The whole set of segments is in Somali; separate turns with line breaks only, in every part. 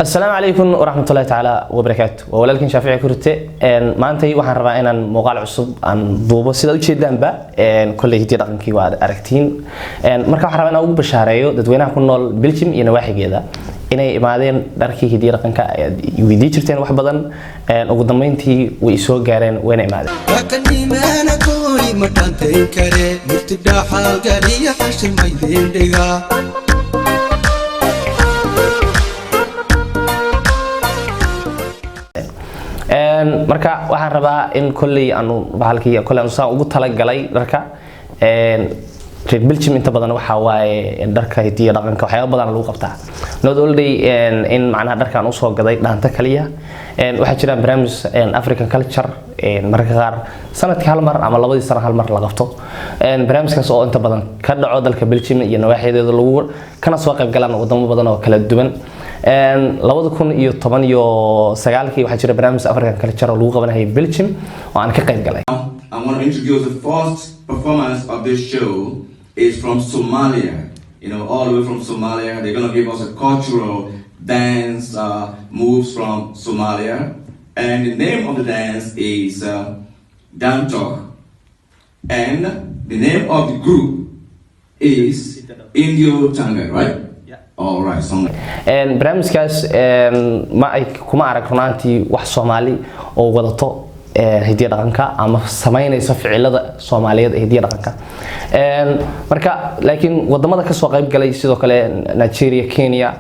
السلام عليكم ورحمة الله تعالى وبركاته ولكن شافعي كرتة maantay waxaan rabaa inaan muuqaal cusub aan duubo sida u jeedaanba kulli hidii dhaqankii waa aragtiin marka waxaan rabaa inaan ugu bashaareeyo dadweynaha ku nool Belgium iyo nawaaxigeeda inay imaadeen dharkii hidii dhaqanka ay weydii jirteen wax badan ugu dambeyntii way soo gaareen wayna imaadeen marka waxaan rabaa in kulli aanu bahalkii kulli aanu saan ugu tala galay dharka reer Belgium inta badan waxa waaye dharka hidii dhaqanka waxyaabo badan lagu qabtaa not only in macnaha dharka aan u soo gaday dhaanta kaliya waxa jira barnaamij African culture marka qaar sanadkii hal mar ama labadii sano hal mar la qabto barnaamijkaas oo inta badan ka dhaco dalka Belgium iyo nawaaxigeeda lagu kana soo qayb galaan wadamo badan oo kala duwan labada kun iyo 19 waxa jira barnaamij African culture oo lagu qabanayo Belgium oo aan ka qayb galay.
I want to introduce the first performance of this show is from Somalia. You know, all the way from Somalia. They're going to give us a cultural dance moves from Somalia. And the name of the dance is Dantok. And the name of the group is Indio Tanga, right? All right,
barnaamijkaas ma ay kuma arag runtii wax Soomaali oo wadato hidii dhaqanka ama sameynaysa ficilada Soomaaliyeed hidii dhaqanka marka laakiin wadamada ka soo qayb galay sidoo kale Nigeria, Kenya,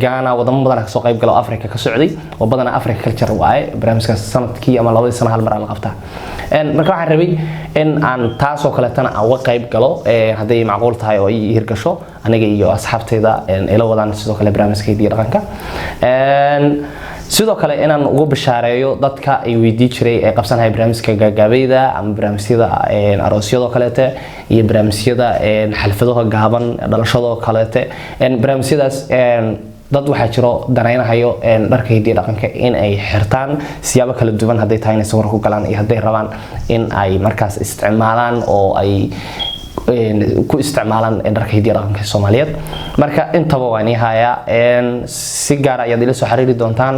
Ghana wadamo badan ka soo qayb galo Afrika ka socday oo badan Africa culture waaye barnaamijkaas sanadkii ama labadii sano hal mar la qabtaa marka waxaan rabay in aan taas oo kale tan aan uga qayb galo haday macquul tahay oo ay hirgasho aniga iyo asxaabteyda ila wadaan sidoo kale barnaamijka hidii dhaqanka sidoo kale inaan ugu bashaareeyo dadka ay weydii jiray ee qabsanay barnaamijka gaagaabayda ama barnaamijyada aroosyada kaleete iyo barnaamijyada xalfadaha gaaban dhalashada kaleete barnaamijyadaas dad waxa jiro danaynahayo dharka hidii dhaqanka in ay xirtaan siyaabo kala duwan haday tahay inay sawir ku galaan iyo haday rabaan in ay markaas isticmaalaan oo ay ku isticmaalaan dharka hidii dhaqanka Soomaaliyeed marka intaba waan ihaya si gaar ah ayaad ila soo xiriiri doontaan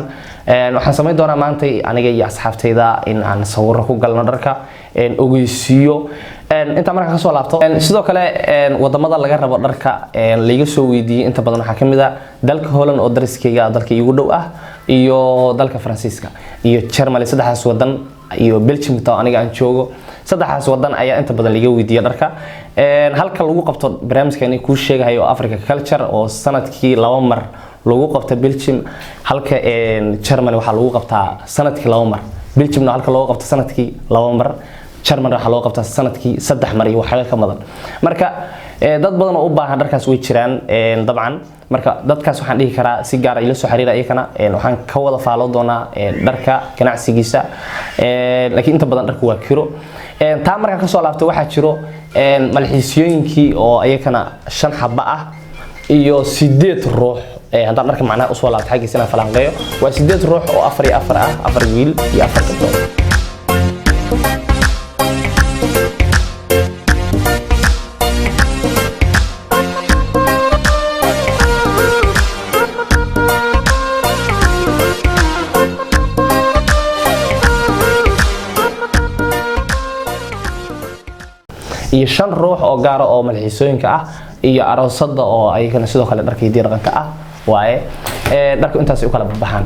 waxaan sameyn doonaa maanta aniga iyo asxaabteyda in aan sawir ku galno dharka ogeysiyo inta marka ka soo laabto sidoo kale wadamada laga rabo dharka laga soo weydiiyay inta badan waxa kamid ah dalka Holland oo dariskayga dalka igu dhow ah iyo dalka Faransiiska iyo Germany saddexdaas wadan iyo Belgium taa aniga aan joogo saddexdaas wadan ayaa inta badan laga weydiiyay dharka halka lagu qabto barnaamijkan ku sheegayo Africa culture oo sanadkii laba mar lagu qabto Belgium halka Germany waxa lagu qabtaa sanadkii laba mar Belgium halka lagu qabto sanadkii laba mar Germany waxa lagu qabtaa sanadkii saddex mar iyo waxa ka badan marka dad badan oo u baahan dharkaas way jiraan dabcan marka dadkaas waxaan dhihi karaa si gaar ah ila soo xiriir ayakana waxaan ka wada faalo doonaa dharka ganacsigiisa laakiin inta badan dharku waa kiro taa marka ka soo laabto waxa jiro malxiisiyooyinkii oo ayakana 5 xabba ah iyo 8 ruux hadaan dharka macnaha u soo laabto xaqiisina falanqeeyo waa 8 ruux oo 4 iyo 4 ah 4 wiil iyo 4 gabdhood iyo 5 ruux oo gaar ah oo malxiisooyinka ah iyo aroosada oo ayagana sidoo kale dharka hidii dhaqanka ah waaye dharku intaas ay u kala baxaan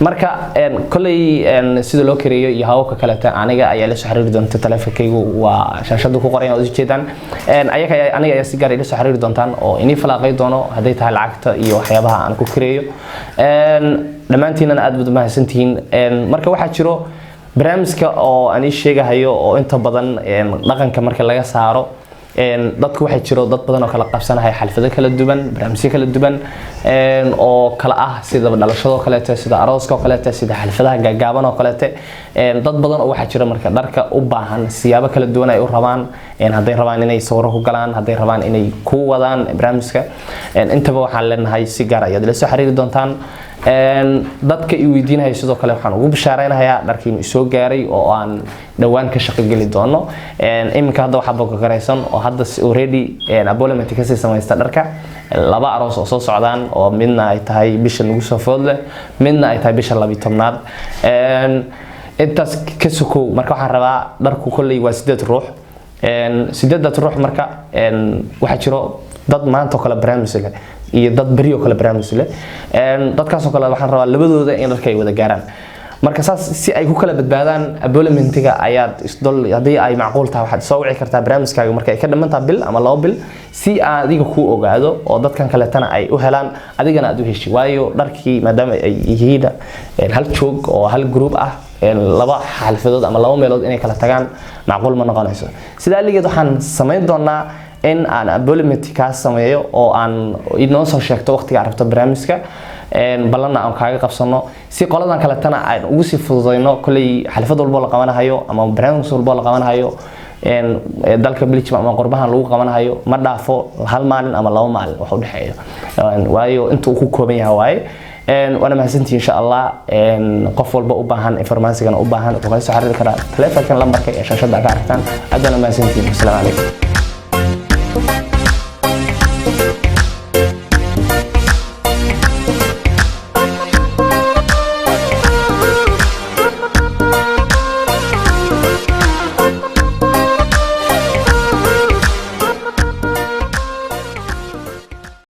marka kulay sida loo kareeyo iyo hawka kale aniga ayaa la soo xiriiri doonta taleefankaygu waa shaashada ku qoran oo jeedaan aniga ayaa si gaar ah ila soo xiriiri doontaan oo inii falaaqay doono haday tahay lacagta iyo waxyaabaha aan ku kareeyo dhamaantiinana aad baad mahadsantihiin marka waxa jiro barnaamijka oo aan sheegahayo oo inta badan dhaqanka marka laga saaro dadku waxa jiro dad badan oo kala qabsanahay xalfado kala duwan barnaamijyo kala duwan oo kala ah sida dhalashada kale sida arooska kale sida xalfadaha gaagaaban oo kale dad badan oo waxa jira marka dharka u baahan siyaabo kala duwan ay u rabaan haday rabaan inay sawir ku galaan haday rabaan inay ku wadaan barnaamijka intaba waxaan leenahay si gaar ah ayaad la soo xiriiri doontaan dadka i weydiinaya sidoo kale waxaan ugu bishaareynayaa dharkiinu soo gaaray oo aan dhawaan ka shaqo gali doono iminka hadda waxa booq garaysan oo hadda already appointment ka samaysta dharka laba aroos oo soo socdaan oo midna ay tahay bisha nagu soo foodle midna ay tahay bisha 12aad intaas ka sukow marka waxaan rabaa dharku kulli waa 8 ruux 8 ruux marka waxa jiro dad maanta kala barnaamij leh iyo dad bariyo kala barnaamij leh dadkaas oo kale waxaan rabaa labadooda in dharka ay wada gaaraan marka saas si ay ku kala badbaadaan appointmentiga ayaad isdol hadii ay macquul tahay waxaad soo wici kartaa barnaamijkaaga marka ay ka dhamantaa bil ama 2 bil si aad adiga ku ogaado oo dadkan kale tan ay u helaan adigana aad u heshay waayo dharkii maadaama ay yihiin hal joog oo hal group ah laba xalfadood ama laba meelood inay kala tagaan macquul ma noqonayso sidaa ligeed waxaan sameyn doonaa in aan appointment ka sameeyo oo aan inoo soo sheegto waqtiga rabto barnaamijka balana aan kaaga qabsano si qoladan kale tan aan ugu sii fududeyno kulay xalfad walba la qabanayo ama barnaamij walba la qabanayo dalka Belgium ama qurbahan lagu qabanayo ma dhaafo hal maalin ama 2 maalin wax u dhaxeeyo waayo inta uu ku kooban yahay وانا mahadsantii insha Allah qof walba u baahan information u baahan oo kala soo xiriir kara telefoonka lambarka ee shaashada ka aragtaan adana mahadsantii assalamu alaykum